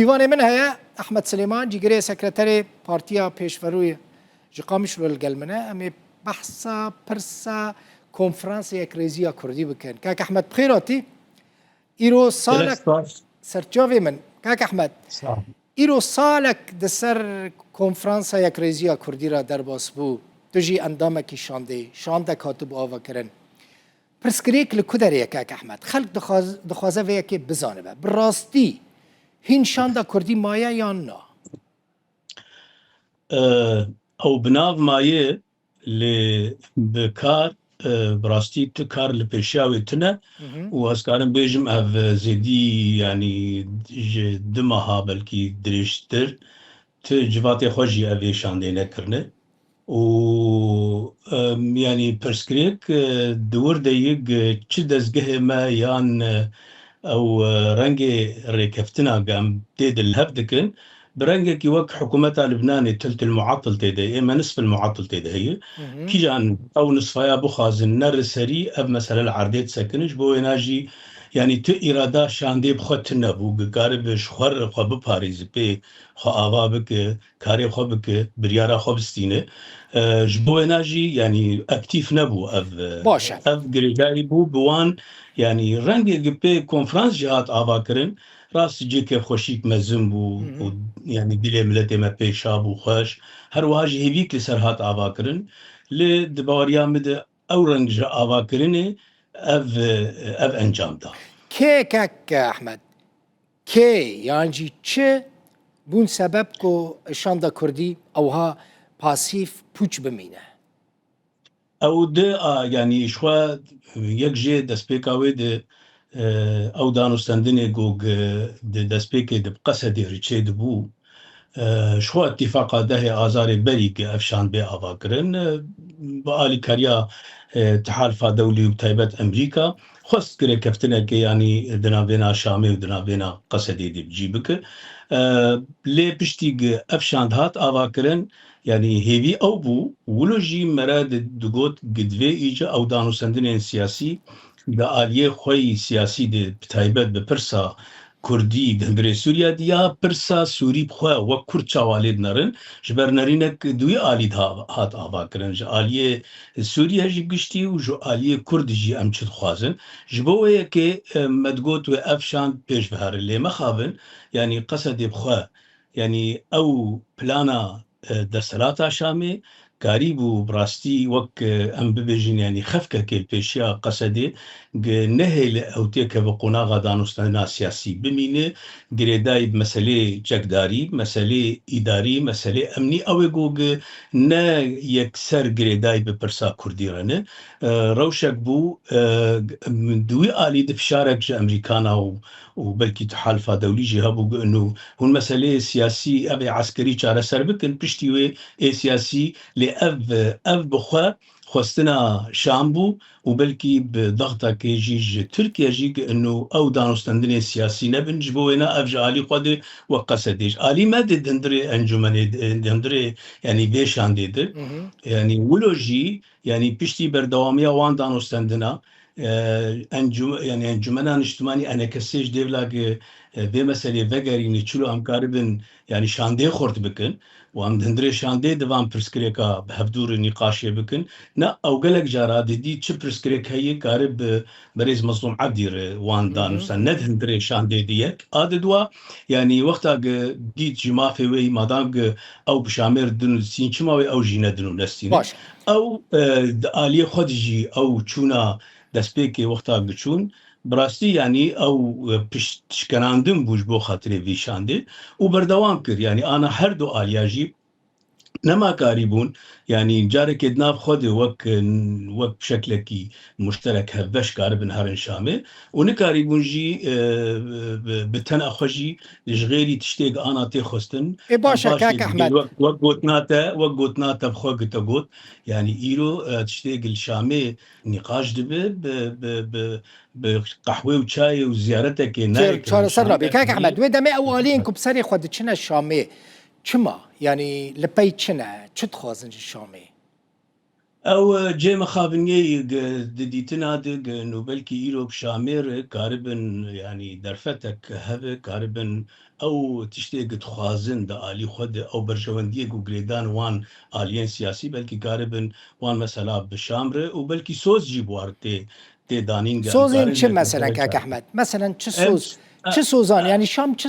دیوانê min heye Ehmed Silêman cîgirê sekreterê Partiya Pêşverûyê ji Qamişlo gel min e em ê behsa pirsa konferanseyek Rêziya Kurdî bikin. Kak Ehmed bixêr hatî? Îro salek serçavê min. Kak Ehmed îro salek di ser konferansayek Rêziya Kurdî ra derbas bû. Tu jî endamekî şandê, şandek hatibû avakirin. Pirsgirêk li ku derê ye Kak Ehmed? Xelk dixwaze vê yekê bizanibe. Bi rastî هین شاندا کردی مایه یا نه؟ او بناو مایه لبکار براستی تکار لپیشاوی تنه و از کارم بیجم اف زیدی یعنی دمها بلکی دریشتر تجواتی خوشی اوی شانده نکرنه و یعنی پرسکریک دور دیگ چه دزگه ما یان او رنگي ريكفتنا قام تيد الهب دكن برنجك يوك حكومتها لبناني تلت المعطل تيدا اما نصف المعطل تيدا هي كي جان او نصفايا بخاز النر سري اب مثلا العرديت سكنش بو يناجي يعني تو إرادة شاندي بخوت النبو قارب شخور خو بباريز بي خو آوابك كاري خو بك بريارا خو بستينه جبو يناجي يعني اكتيف نبو باشا اف قريقاري بو بوان يعني رنگی به کنفرانس جهات آوا کرن راست جی که خوشیک مزم بو يعني دل ملت ما پیشاب و خوش هر واجه هیوی که سرهات آوا کرن ل دباریا مد او رنگ جا آوا کرنه اف انجام دا که کک احمد که یعنی چه بون سبب کو شاندا کردی اوها پاسیف پوچ بمینه او ده يعني شوا يكجي دسبيكاوي ده او دانوستندني جوج دسبيكي ده بقصدي ريتشي دبو شوا اتفاقا ده آزار بريق افشان بي آواكرن بآلي كاريا تحالفا دولي وتايبت امريكا خست كري كفتنا كي يعني دنابينا شامي ودنابينا قصدي دي بجيبك لي بشتيق افشان هات آواكرن يعني هيفي او بو ولوجي مراد دغوت قدوي ايجا او دانو سندنين سياسي دا آليه خوي سياسي دي بتايبت بپرسا كردي دهندري سوريا ديا پرسا سوري بخوا وكر چاواليد نرن جبر نرينك دوي آليد هات آبا کرن جا آليه سوريا جي بگشتي و جو آليه كرد جي امچد خوازن جبوه يكي مدگوت و افشان پیش بهار اللي مخابن يعني قصد بخوا يعني او پلانا دستلاتا شامي قريب براستي وك ام ببجين يعني خفكه كي البيشيا قصدي نهي او تيك بقونا غدانوستنا سياسي بمينه قريداي بمسألة جكداري مسألة إداري مسألة أمني أو يقوغ نا يكسر قريداي ببرسا كرديرانه روشك بو من دوي آلي دفشارك جا أمريكانا وبلكي تحالفا دولي جهابو انه هون مسألة سياسي أبي عسكري چاره سر بكن پشتیوه سياسي لأف بخوا خواستنا شامبو وبلكي بضغطة كي جيج تركيا جيج انه او دانوستندني سياسي نبن جبوينا افجا علي قد وقصديش علي ما دندري انجمن دندري يعني بيشان ديد يعني ولوجي يعني بيشتي بردواميا وان دانوستندنا انجم يعني انجمنان اجتماعي انا كسيج ديفلاك بمسألة فقري نشلو هم قاربن يعني شاندي خورت بكن وام دندري شاندي دوام برسكريكا بهفدور نقاشي بكن نا او قلق جارا دي تش برسكريك هي قارب بريز مظلوم عبدير وان دانو سند دندري شاندي ديك اددوا يعني وقتا ديت جما في وي مادام او بشامر دن سينچماوي او جينا دنو نستين او آليه خدجي او چونا دسبيكي وقتا بچون براستی يعني او پشتشکراندم بوش بو خاطر ویشانده و بردوام کر يعني انا هر دو آلیاجی نما قاربون يعني جارك ادناب خود وك بشكلكي مشترك هبش قاربن هرن شامه ونقاربون جي بتن اخوجي لجغيري تشتيق انا تخستن باشا كاك احمد وقوتناتا بخوق تقوت يعني ايرو تشتيق الشامه نقاش دبه بقهوه وشاي وزيارتك نايك سر بي كاك احمد ودا ما اولين كبسري خود تشنا الشامي چما يعني لبي چنا چت خوازن الشامي او جيما خابنية ديتنا دق انه بلكي ايلو بشامير كاربن يعني درفتك هبه كاربن او تشتيق تخوازن دا آلي خود او برجواندية جو جريدان وان آليين سياسي بلكي كاربن وان مثلا بشامر وبلكي سوز جيبوار تي دانين سوزين امكارن چه هيك مثلا مثلا كاك احمد مثلا چه ام سوز چه سوزان يعني شام چه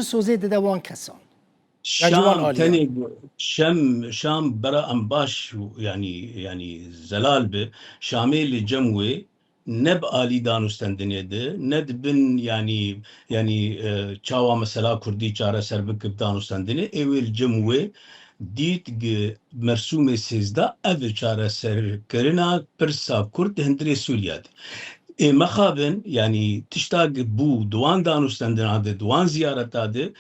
سوزه ده وان كسان يعني جوان شام آليان تاني شام برا أنباش يعني زلال به شامل جموي نب آلی دانستندنیه ده ند بن يعني چاوا مثلا کردی چاره سر بکب دانستندنیه ایویل جموی دیت مرسوم سیزده او چاره سر کرنا پرسا کرد هندری سوریا ده مخابن يعني تشتاق بو دوان دانستندن هذا دوان زيارة هذا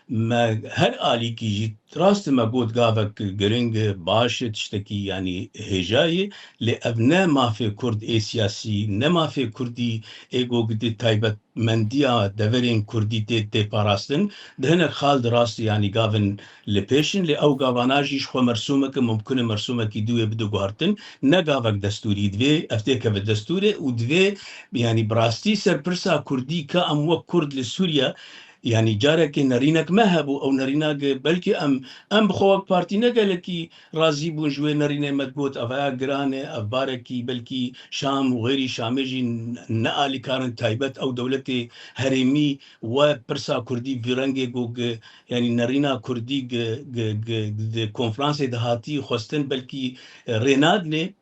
ما هر آلي كي جيت راست ما قود قافك جرينج باش تشتكي يعني هجاي لأبناء ما في كرد اي سياسي نما في كردي ايجو قد تايبت منديا دفرين كردي تي باراستن دهنا خالد راست يعني قافن لبيشن لأو قافاناجي شخو مرسومك ممكن مرسومك دوي بدو قهرتن نقافك دستوري دوي افتيك بالدستوري ودوي يعني براستي سرپرسا كردي كأم وك كرد لسوريا يعني جارك نرينك مهبو او نرينك بلكي ام بخوك بارتي نقالكي رازي بون جوي نرينا مدبوت افايا جراني افباركي بلكي شام وغيري شامجي نقالي كارن تايبت او دولتي هرمي وبرسا كردي بيرنجي جوج يعني نرينا كردي كونفرانسي دهاتي خوستن بلكي رينادني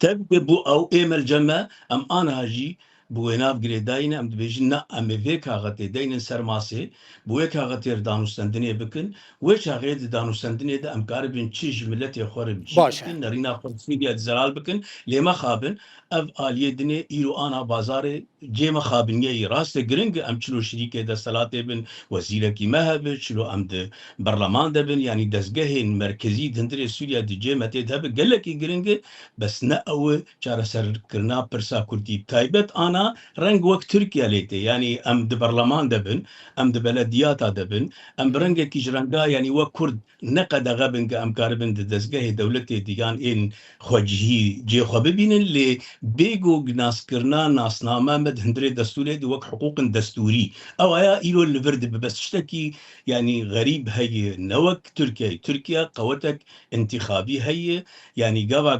تبقى بو او ايمل جمع ام انا هجي بو هناف جريداين ام دبيجي نا ام فيك هاغتي داين سرماسي بو هيك هاغتي دانوستندنيه بكن ويش هاغيد دانوستندنيه دا ام كاربين تشيج ملتي خور بجي باشا بكن نرينا خور سيديا زلال بكن لما خابن اف آلية دني ايرو انا بازار جيما خابن يي راست جرينج ام تشلو شريكه دا سلاتي بن وزيركي مهب تشلو ام د برلمان دبن يعني دزگهين مركزي دندري سوريا دي جيما تدهب قالكي جرينج بس نأوي چاره سر کرنا پرسا کردی تایبت آنا رنگ وقت ترکیا لیته يعني ام د برلمان دبن ام د بلديات دبن ام برنگ کی جرنگا يعني وقت کرد نقد غبن ام کاربن د دزگاه دولت دیگان این خوجهی جي خو ببینن لی بيجو ناس کرنا ناسنامه مد هندري دستوري دي وقت حقوق دستوري او ايا ايلو الفرد بس اشتكي يعني غريب هي نوك تركيا قوتك انتخابي هي يعني قبق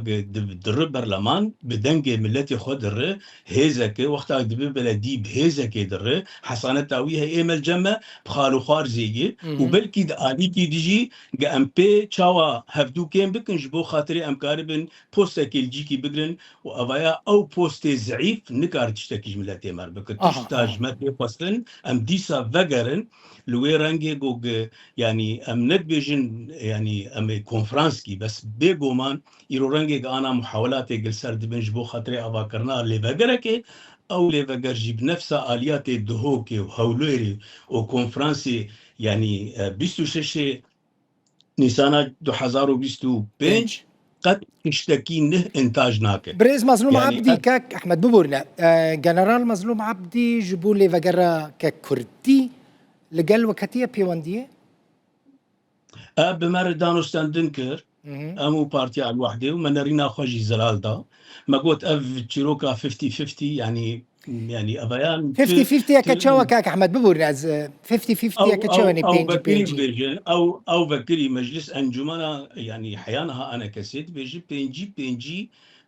در برلمان بدنگ ملت خود در هيزك وقتا دبي بلدي بهيزك در حسانة تاويها ايمل جمع بخالو خارزيجي وبلكي دالي كي ديجي ام بي تشاوا هفدو كين بكن جبو خاطري ام كاربن بوستك الجيكي بقرن وافايا او بوست ضعيف نكار تشتكي جملتي مار بك تشتاج ما بوستن ام ديسا فغرن لوي رانجي جوج يعني ام ندبيجن يعني ام كونفرانسكي بس بيجومان يرورنجي انا محاولات جلسر دبنج بو خاطري ابا كرنا اللي بقرك او اللي بقرجي بنفس اليات الدهوكي وهولوري وكونفرانسي يعني 26 نيسان 2025 قد تشتكي نه انتاج ناكه بريز مظلوم يعني عبدي كاك احمد ببورنا جنرال مظلوم عبدي جبوا لي فقرا ككردي لقال وكتيه بيوانديه بمر دانوستان دنكر امو بارتي على الوحده ومن رينا خوجي زلال دا ما قلت اف تشيروكا 50 50 يعني ابيان 50 50 يا كاتشاوا كاك احمد ببورنا 50 50 يا كاتشاوا ني او بينجي بكري بينجي بيجي او بكري مجلس انجمنا يعني حيانها انا كسيت بيجي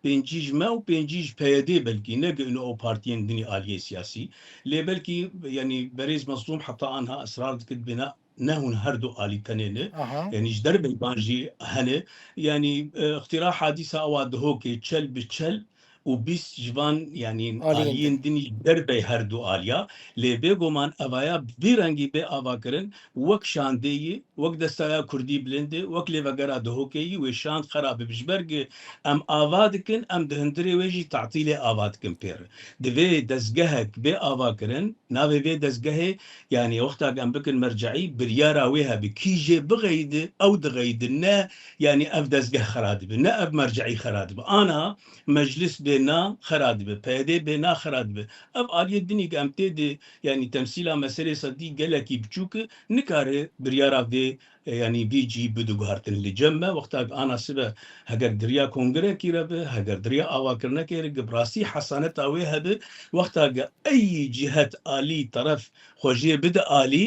بينجي جما وبينجي بيدي بلكي نلقى انه او بارتيين دني اليه سياسي لي بلكي يعني بريز مصدوم حتى عنها اسرار بناء نهون هردو آلي تنينه يعني جدر بانجي هنه يعني اختراع حادثة او دهوكي تشل بتشل وبيس جوان يعني آليين دني دربي هردو آليا لي بيگومان اوايا بيرنگي بي آوا کرن وك شاندهي وك دستايا كردي بلنده وك لي وگرا دهوكي وشان خراب بجبرگ ام آوا دكن ام دهندري ويجي تعطيلي آوا دكن بير دوي دزگهك بي آوا کرن ناوي بي دزگهي يعني وقتا ام بكن مرجعي بريارا ويها بكيجي بغيد او دغيد نا يعني اف دزگه خرادب نا اف مرجعي خرادب انا مجلس بنا خراد به پیدا بنا خراد به اب آلیه دنی که امتد یعنی تمثیل مسئله صدی گلکی بچوک نکاره بریارا به یعنی بیجی بدو گهارتن لجمع وقتا آنا سبه هگر دریا کنگره کی ربه هگر دریا آوا کرنه کی ربه براسي حسانت آوه هبه وقتا أي جهة آلي طرف خوجيه بدا آلي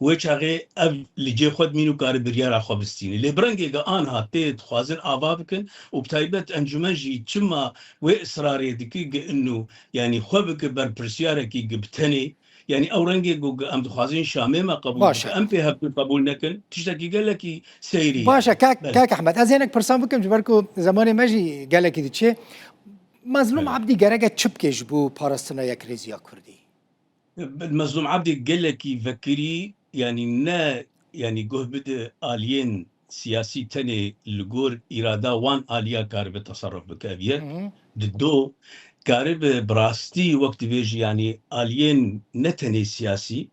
وچاغي اف لجي خود مينو كار بريارا خوبستيني لي برنگي آنها تيت خوازن آوا بكن وبتايبت انجمجي چما وإصراري دكي انو يعني خوبك بر برسياركي بتني يعني اورنگي جو ام دخوازين شامي ما قبول بك ام في هب قبول نكن تشتكي قال لك سيري باشا كاك احمد از هناك برسان بكم جبركو زمان ماجي قال لك دي مظلوم عبدي جرجة تشبكش بو باراستنا يك ريزيا كردي مظلوم عبدي قال لك فكري يعني نا يعني جه بده آليين سياسي تاني لجور إرادة وان آليا كارب تصرف بكابية ضده كارب براستي وقت بيجي يعني آليين نتني سياسي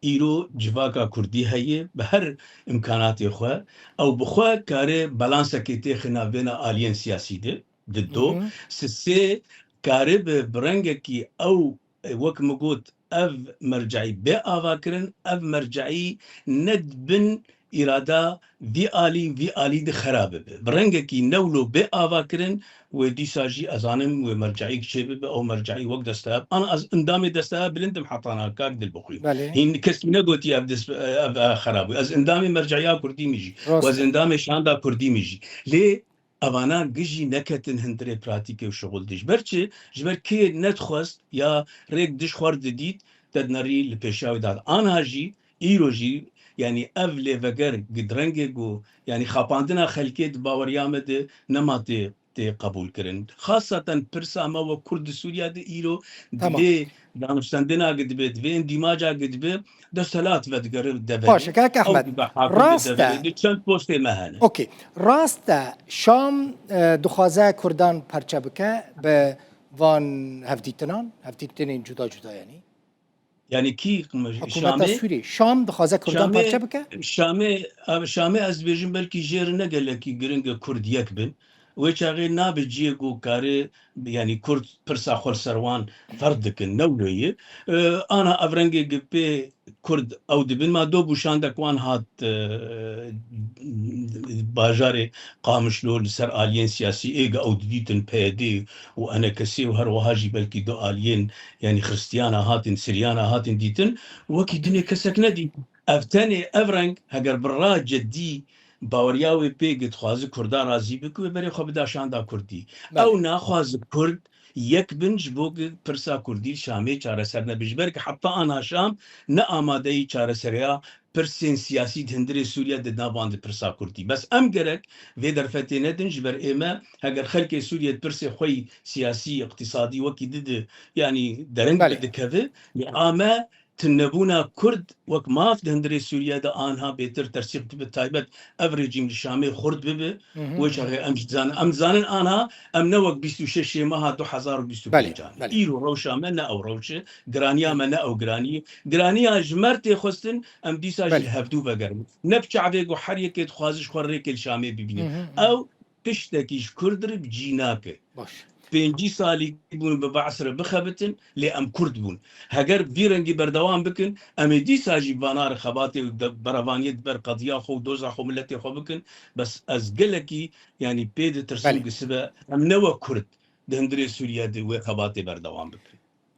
إيرو جواكا كردي هي بهر إمكانات إخوة أو بخوا كارب بالانسا كيتي خنا بين آليين سياسي ده ضده سسي كارب برنجكي أو وك مقود اف مرجعي بآوا كرن اف مرجعي ندبن إرادة في آلي دي خرابة برنجكي نولو بآوا كرن ودي ساجي أزانم ومرجعي كشيبه أو مرجعي وقت دستاب أنا اندامي دستاب بلندم حطانا كاك دل بخوي هين كسي نقوتي اف خرابة از اندامي مرجعيا كردي ميجي واز اندامي شاندا كردي ميجي ليه اوانا گجی نکتن هندره پراتیک و شغل دیش برچه جبر که ندخواست یا ریک دیش خورد دید تدنری لپیشاوی داد آنها جی ایرو جی يعني أفلي فجر قدرنجي جو يعني خاباندنا خلكيت باوريامد نماتي قبول كرن خاصة برسا ما وكرد سوريا دي إيرو دي دانشتندنا قد بيت فين ديماجا قد بيت دستلات ودقر دبل باشا كاك أحمد راستا چند پوست مهنه اوكي راستا شام دخوازه كردان پرچه بكه به وان هفديتنين جدا يعني كي شامي شام دخوازه كردان پرچه بكه شامي از بيجن بلكي جير نقل لكي جرينج كرد يكبن ويشاغي نابجي جو كاري يعني كرد برسا خول سروان فردك النولوية انا افرنجي بي كرد او دبن ما دو بوشاندك وان هات باجاري قامشلو لسر آليين سياسي ايغا او ديتن بيدي وانا كسي وهر وهاجي بلكي دو آليين يعني خريستيانا هاتن سريانا هاتن ديتن وكي دنيا كسك ندي افتاني افرنج هگر برا جدي باوریاوی پیگت خواز کردان رازی بکو بری خواب داشان دا کردی او نخواز کرد یک بنج بوگ پرسا کردی شامی چاره سر نبیجبر که حتی آنها شام نه آماده ای چاره سریا پرسین سیاسی هندری سوریا دنا باند پرسا کردی بس ام گرک و در فتح ندنج بر ایما اگر خلق سوریا پرس خوی سیاسی اقتصادی وکی دید یعنی درنگ بدکوه اما تنبونا كرد وك ماف دهندري سوريا دا آنها بيتر ترسيق تبت تايبت افريجيم الشامي خرد ببه وشغي امزان آنها ام نوك 26 ماها 2025 ايرو روشا منا او روشة گرانيا منا او گرانيا جمرتي خستن ام ديسا جي هفدو بگرم نبچ عبيقو حريكت خوازش خوريك الشامي ببيني او تشتكيش كردر بجيناك پنجی سالی بون به بعصر بخبتن لی ام کرد بون هگر بیرنگی بردوام بکن ام دی ساجی بانار خباتی براوانیت بر قضیه خو دوزا خو ملتی خو بکن بس از گلکی یعنی پید ترسیم گسبه ام نو کرد دهندری سوریا دی و خباتی بردوام بکن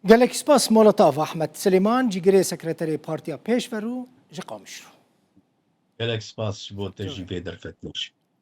گلک سپاس مولتاف احمد سلیمان جگری سکرتری پارتیا پیشورو جقامشرو گلک سپاس بو تجربه در فتنش